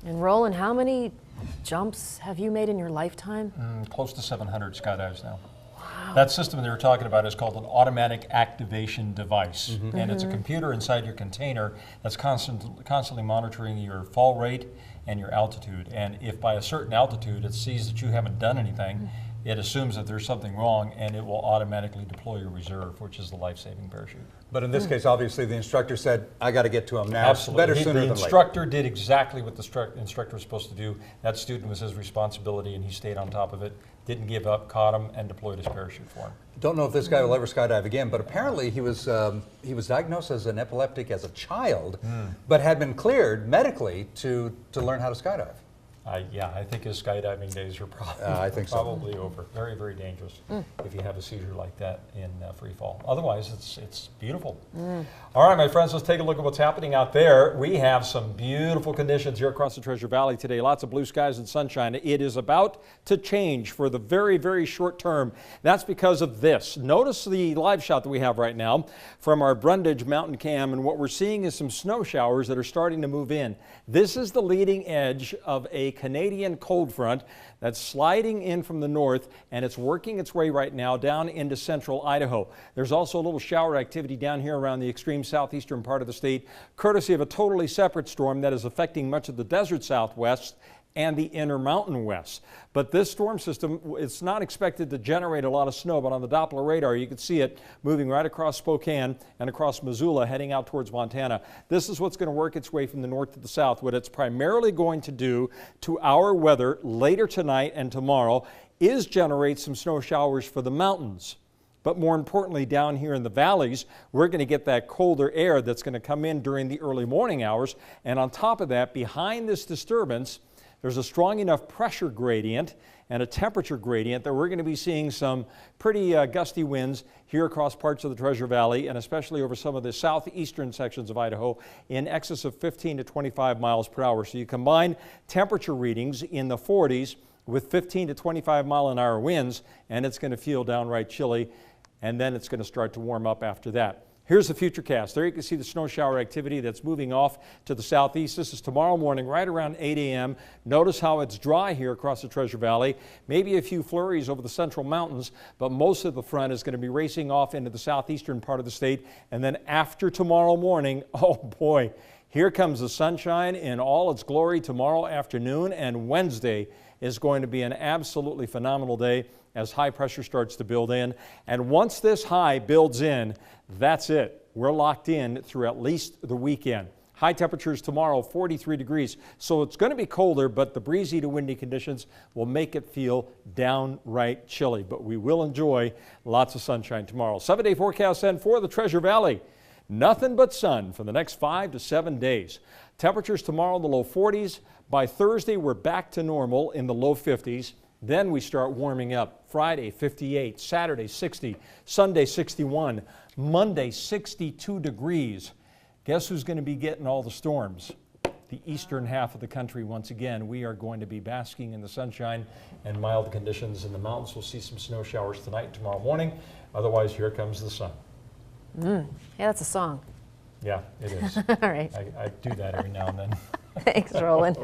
And Roland, how many jumps have you made in your lifetime? Close to 700 skydives now. That system they were talking about is called an automatic activation device. And it's a computer inside your container that's constantly monitoring your fall rate and your altitude. And if by a certain altitude it sees that you haven't done anything, it assumes that there's something wrong and it will automatically deploy your reserve, which is the life-saving parachute. But in this case, obviously, the instructor said, I got to get to him now. Absolutely. Better sooner The than later. instructor did exactly what the instructor was supposed to do. That student was his responsibility and he stayed on top of it, didn't give up, caught him, and deployed his parachute for him. Don't know if this guy will ever skydive again, but apparently he was diagnosed as an epileptic as a child, but had been cleared medically to learn how to skydive. Yeah, I think his skydiving days are probably, I think so. probably over. Very, very dangerous if you have a seizure like that in free fall. Otherwise, it's beautiful. All right, my friends, let's take a look at what's happening out there. We have some beautiful conditions here across the Treasure Valley today. Lots of blue skies and sunshine. It is about to change for the very, very short term. That's because of this. Notice the live shot that we have right now from our Brundage mountain cam, and what we're seeing is some snow showers that are starting to move in. This is the leading edge of a Canadian cold front that's sliding in from the north, and it's working its way right now down into central Idaho. There's also a little shower activity down here around the extreme southeastern part of the state, courtesy of a totally separate storm that is affecting much of the desert southwest and the inner mountain west. But this storm system, it's not expected to generate a lot of snow, but on the Doppler radar you can see it moving right across Spokane and across Missoula heading out towards Montana. This is what's going to work its way from the north to the south. What it's primarily going to do to our weather later tonight and tomorrow is generate some snow showers for the mountains. But more importantly, down here in the valleys, we're going to get that colder air that's going to come in during the early morning hours. And on top of that, behind this disturbance, there's a strong enough pressure gradient and a temperature gradient that we're going to be seeing some pretty gusty winds here across parts of the Treasure Valley and especially over some of the southeastern sections of Idaho in excess of 15 to 25 miles per hour. So you combine temperature readings in the 40s with 15 to 25 mile-an-hour winds, and it's going to feel downright chilly, and then it's going to start to warm up after that. Here's the futurecast. There you can see the snow shower activity that's moving off to the southeast. This is tomorrow morning, right around 8 a.m. Notice how it's dry here across the Treasure Valley. Maybe a few flurries over the central mountains, but most of the front is going to be racing off into the southeastern part of the state. And then after tomorrow morning, oh boy, here comes the sunshine in all its glory tomorrow afternoon, and Wednesday is going to be an absolutely phenomenal day as high pressure starts to build in. And once this high builds in, that's it. We're locked in through at least the weekend. High temperatures tomorrow, 43 degrees. So it's going to be colder, but the breezy to windy conditions will make it feel downright chilly. But we will enjoy lots of sunshine tomorrow. 7-day forecast then for the Treasure Valley. Nothing but sun for the next 5 to 7 days. Temperatures tomorrow in the low 40s. By Thursday, we're back to normal in the low 50s. Then we start warming up. Friday, 58. Saturday, 60. Sunday, 61. Monday, 62 degrees. Guess who's going to be getting all the storms? The eastern half of the country once again. We are going to be basking in the sunshine and mild conditions in the mountains. We'll see some snow showers tonight and tomorrow morning. Otherwise, here comes the sun. Yeah, that's a song. Yeah, it is. All right. I do that every now and then. Thanks, Roland.